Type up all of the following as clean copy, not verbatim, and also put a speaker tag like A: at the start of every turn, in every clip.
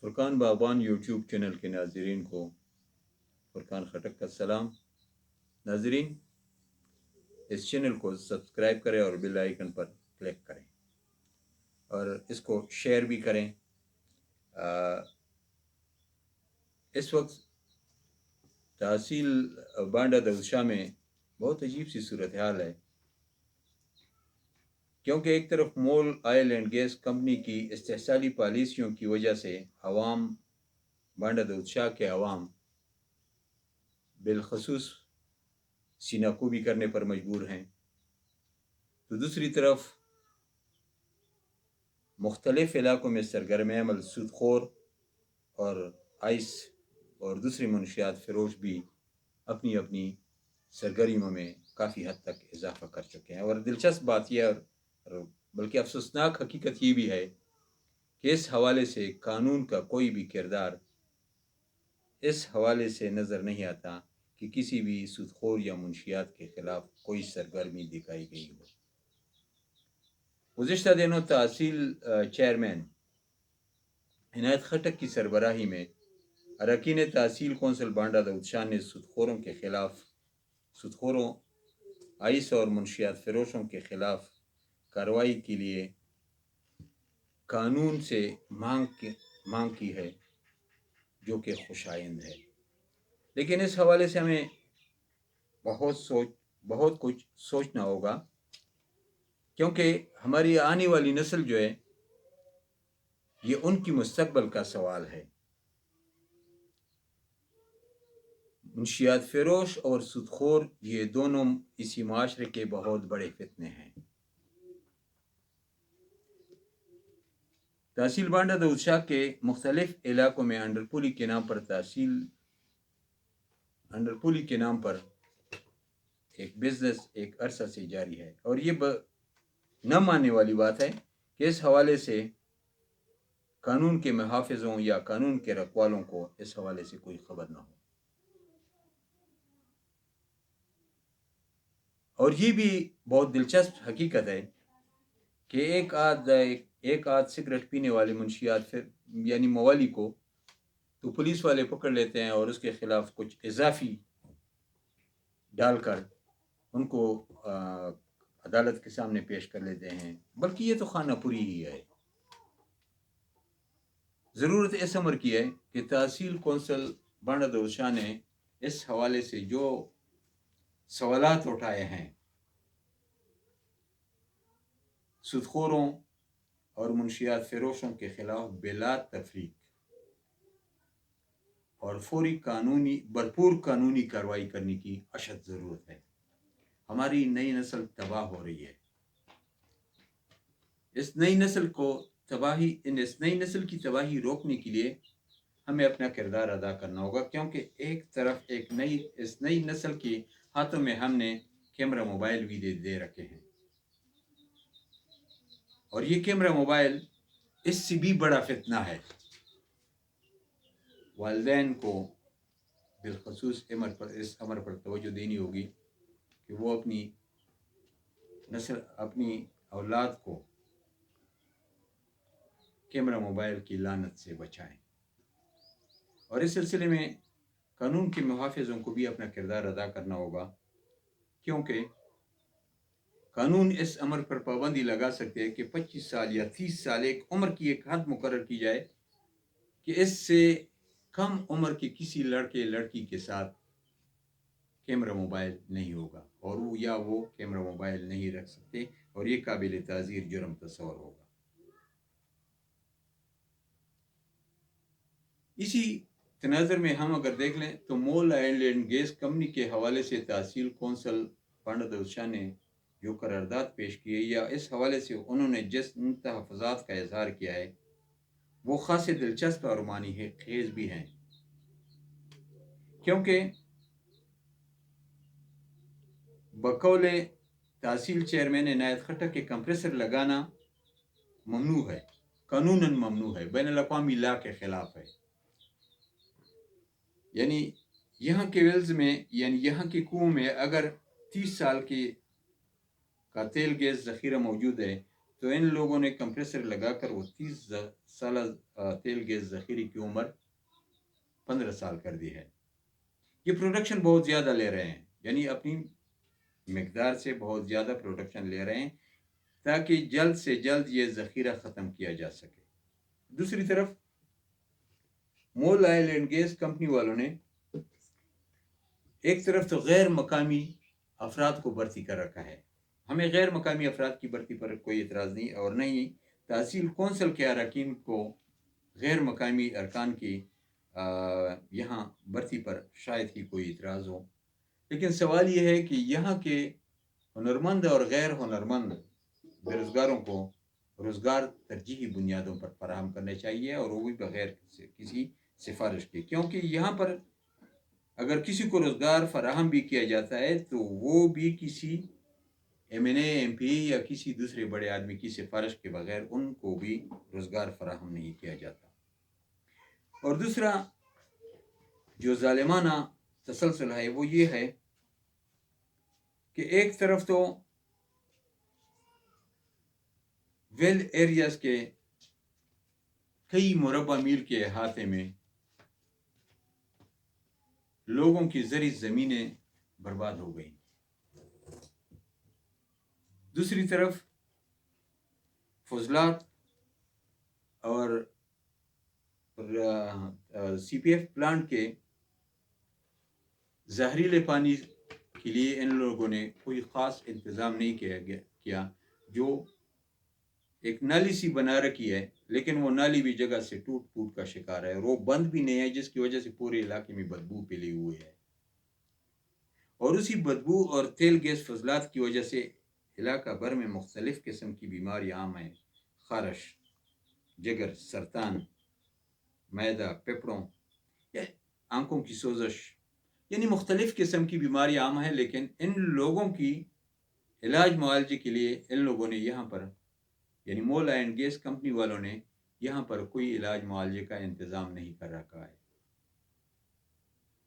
A: فرقان باغبان YouTube channel کے ناظرین کو فرقان خٹک کا سلام۔ ناظرین، اس چینل کو سبسکرائب کریں اور بیل آئیکن پر کلک کریں اور اس کو شیئر بھی کریں۔ اس وقت تحصیل بانڈہ دولشاہ میں بہت عجیب سی صورتحال ہے، کیونکہ ایک طرف مول آئل اینڈ گیس کمپنی کی استحصالی پالیسیوں کی وجہ سے عوام، بانڈہ دولشاہ کے عوام بالخصوص سینہ کوبی کرنے پر مجبور ہیں، تو دوسری طرف مختلف علاقوں میں سرگرم عمل سود خور اور آئس اور دوسری منشیات فروش بھی اپنی اپنی سرگرمیوں میں کافی حد تک اضافہ کر چکے ہیں۔ اور دلچسپ بات یہ اور بلکہ افسوسناک حقیقت یہ بھی ہے کہ اس حوالے سے قانون کا کوئی بھی کردار اس حوالے سے نظر نہیں آتا کہ کسی بھی سود خور یا منشیات کے خلاف کوئی سرگرمی دکھائی گئی ہو۔ گزشتہ دنوں تحصیل چیئرمین عنایت خٹک کی سربراہی میں اراکین تحصیل کونسل بانڈہ دولشاہ نے سود خوروں، آئس اور منشیات فروشوں کے خلاف کارروائی کے لیے قانون سے مانگ کی ہے، جو کہ خوش آئند ہے، لیکن اس حوالے سے ہمیں بہت کچھ سوچنا ہوگا، کیونکہ ہماری آنے والی نسل جو ہے یہ ان کی مستقبل کا سوال ہے۔ منشیات فروش اور سود خور یہ دونوں اسی معاشرے کے بہت بڑے فتنے ہیں۔ تحصیل بانڈہ دولشاہ کے مختلف علاقوں میں انڈر پولی کے نام پر ایک بزنس ایک عرصہ سے جاری ہے، اور یہ نہ ماننے والی بات ہے کہ اس حوالے سے قانون کے محافظوں یا قانون کے رکھوالوں کو اس حوالے سے کوئی خبر نہ ہو۔ اور یہ بھی بہت دلچسپ حقیقت ہے کہ ایک آدھ سگریٹ پینے والے منشیات یعنی موالی کو تو پولیس والے پکڑ لیتے ہیں اور اس کے خلاف کچھ اضافی ڈال کر ان کو عدالت کے سامنے پیش کر لیتے ہیں، بلکہ یہ تو خانہ پوری ہی ہے۔ ضرورت اس امر کی ہے کہ تحصیل کونسل بانڈہ دولشاہ نے اس حوالے سے جو سوالات اٹھائے ہیں سود خوروں اور منشیات فروشوں کے خلاف بلا تفریق اور بھرپور قانونی کارروائی کرنے کی اشد ضرورت ہے۔ ہماری نئی نسل تباہ ہو رہی ہے۔ اس نئی نسل کی تباہی روکنے کے لیے ہمیں اپنا کردار ادا کرنا ہوگا، کیونکہ ایک طرف اس نئی نسل کے ہاتھوں میں ہم نے کیمرہ موبائل بھی دے رکھے ہیں، اور یہ کیمرہ موبائل اس سے بھی بڑا فتنہ ہے۔ والدین کو بالخصوص اس امر پر توجہ دینی ہوگی کہ وہ اپنی اولاد کو کیمرہ موبائل کی لعنت سے بچائیں، اور اس سلسلے میں قانون کے محافظوں کو بھی اپنا کردار ادا کرنا ہوگا، کیونکہ قانون اس امر پر پابندی لگا سکتے ہیں کہ 25 سال یا 30 سال ایک عمر کی ایک حد مقرر کی جائے کہ اس سے کم عمر کے کسی لڑکی کے ساتھ کیمرہ موبائل نہیں ہوگا، اور وہ کیمرہ موبائل نہیں رکھ سکتے، اور یہ قابل تعزیر جرم تصور ہوگا۔ اسی تناظر میں ہم اگر دیکھ لیں تو مول آئل اینڈ گیس کمپنی کے حوالے سے تحصیل کونسل بانڈہ دولشاہ نے جو قرارداد پیش کی ہے یا اس حوالے سے انہوں نے جس تحفظات کا اظہار کیا ہے وہ خاصے دلچسپ اور معنی خیز بھی ہیں، کیونکہ بقول تحصیل چیئرمین عنایت خٹک کے کمپریسر لگانا ممنوع ہے، قانوناً ممنوع ہے، بین الاقوامی لا کے خلاف ہے۔ یعنی یہاں کے ویلز میں یہاں کے کنووں میں اگر 30 سال کا تیل گیس ذخیرہ موجود ہے تو ان لوگوں نے کمپریسر لگا کر وہ 30 سالہ تیل گیس ذخیرے کی عمر 15 سال کر دی ہے۔ یہ پروڈکشن بہت زیادہ لے رہے ہیں، یعنی اپنی مقدار سے بہت زیادہ پروڈکشن لے رہے ہیں تاکہ جلد سے جلد یہ ذخیرہ ختم کیا جا سکے۔ دوسری طرف مول آئل اینڈ گیس کمپنی والوں نے ایک طرف تو غیر مقامی افراد کو بھرتی کر رکھا ہے۔ ہمیں غیر مقامی افراد کی بھرتی پر کوئی اعتراض نہیں، اور نہ ہی تحصیل کونسل کے اراکین کو غیر مقامی ارکان کی یہاں بھرتی پر شاید ہی کوئی اعتراض ہو۔ لیکن سوال یہ ہے کہ یہاں کے ہنرمند اور غیر ہنرمند بے روزگاروں کو روزگار ترجیحی بنیادوں پر فراہم کرنے چاہیے، اور وہ بھی بغیر کسی سفارش کے، کیونکہ یہاں پر اگر کسی کو روزگار فراہم بھی کیا جاتا ہے تو وہ بھی کسی ایم این اے، ایم پی یا کسی دوسرے بڑے آدمی کی سفارش کے بغیر ان کو بھی روزگار فراہم نہیں کیا جاتا۔ اور دوسرا جو ظالمانہ تسلسل ہے وہ یہ ہے کہ ایک طرف تو ویل ایریاز کے کئی مربع میل کے احاطے میں لوگوں کی زرعی زمینیں برباد ہو گئیں، دوسری طرف فضلات اور سی پی ایف پلانٹ کے زہریلے پانی کے لیے ان لوگوں نے کوئی خاص انتظام نہیں کیا، جو ایک نالی سی بنا رکھی ہے، لیکن وہ نالی بھی جگہ سے ٹوٹ کا شکار ہے، اور وہ بند بھی نہیں ہے، جس کی وجہ سے پورے علاقے میں بدبو پھیلی ہوئی ہے، اور اسی بدبو اور تیل گیس فضلات کی وجہ سے علاقہ بھر میں مختلف قسم کی بیماریاں عام ہیں، خارش، جگر، سرطان، معدہ، پھیپھڑوں یا آنکھوں کی سوزش، یعنی مختلف قسم کی بیماریاں عام ہیں، لیکن ان لوگوں کی علاج معالجے کے لیے ان لوگوں نے یہاں پر، یعنی مول اینڈ گیس کمپنی والوں نے یہاں پر کوئی علاج معالجے کا انتظام نہیں کر رکھا ہے۔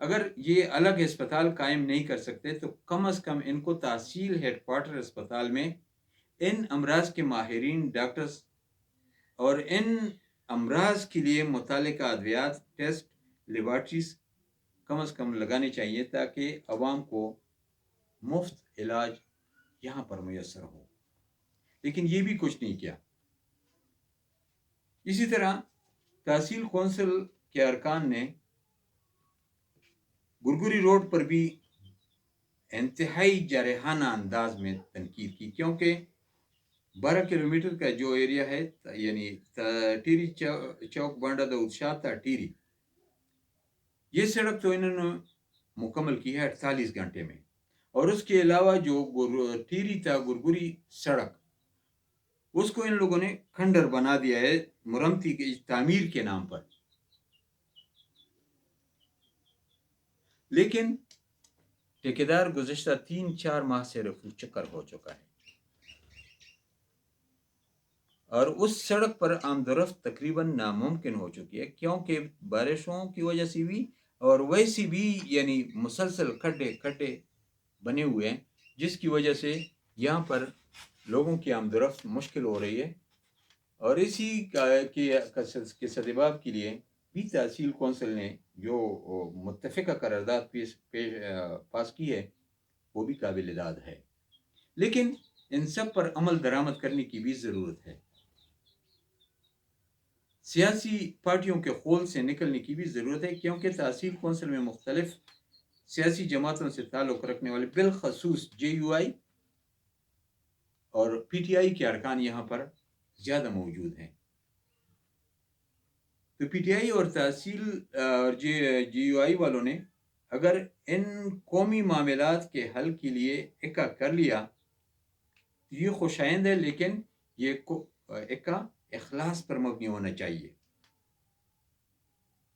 A: اگر یہ الگ ہسپتال قائم نہیں کر سکتے تو کم از کم ان کو تحصیل ہیڈ کوارٹر ہسپتال میں ان امراض کے ماہرین ڈاکٹرز اور ان امراض کے لیے متعلقہ ادویات، ٹیسٹ، لیبارٹریز کم از کم لگانے چاہیے تاکہ عوام کو مفت علاج یہاں پر میسر ہو، لیکن یہ بھی کچھ نہیں کیا۔ اسی طرح تحصیل کونسل کے ارکان نے گرگری روڈ پر بھی انتہائی جارحانہ انداز میں تنقید کی، کیونکہ 12 کلومیٹر کا جو ایریا ہے، یعنی ٹیری چوک بانڈا دود شاہ تا ٹیری، یہ سڑک تو انہوں نے مکمل کی ہے 48 گھنٹے میں، اور اس کے علاوہ جو ٹیری تا گرگری سڑک، اس کو ان لوگوں نے کھنڈر بنا دیا ہے مرمتی کی تعمیر کے نام پر، لیکن ٹھیکیدار گزشتہ 3-4 ماہ سے رفو چکر ہو چکا ہے، اور اس سڑک پر آمد و رفت تقریباً ناممکن ہو چکی ہے، کیونکہ بارشوں کی وجہ سے بھی اور ویسی بھی یعنی مسلسل کھڈے بنے ہوئے ہیں، جس کی وجہ سے یہاں پر لوگوں کی آمد و رفت مشکل ہو رہی ہے، اور اسی کے سدباب کے لیے بھی تحصیل کونسل نے جو متفقہ قرارداد پاس کی ہے وہ بھی قابل داد ہے، لیکن ان سب پر عمل درآمد کرنے کی بھی ضرورت ہے، سیاسی پارٹیوں کے خول سے نکلنے کی بھی ضرورت ہے، کیونکہ تحصیل کونسل میں مختلف سیاسی جماعتوں سے تعلق رکھنے والے بالخصوص جے یو آئی اور پی ٹی آئی کے ارکان یہاں پر زیادہ موجود ہیں، تو پی ٹی آئی اور تحصیل اور جے یو آئی والوں نے اگر ان قومی معاملات کے حل کے لیے اکا کر لیا تو یہ خوش آئند ہے، لیکن یہ اکا اخلاص پر مبنی ہونا چاہیے،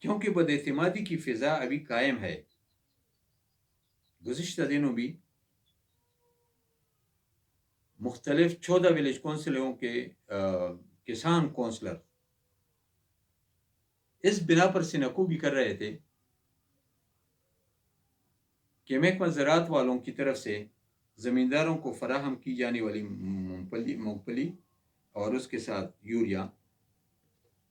A: کیونکہ بد اعتمادی کی فضا ابھی قائم ہے۔ گزشتہ دنوں بھی مختلف 14 ولیج کونسلوں کے کسان کونسلر اس بنا پر سنکو بھی کر رہے تھے کہ محکمہ زراعت والوں کی طرف سے زمینداروں کو فراہم کی جانے والی مونگ پھلی اور اس کے ساتھ یوریا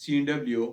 A: CNW,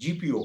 A: GPO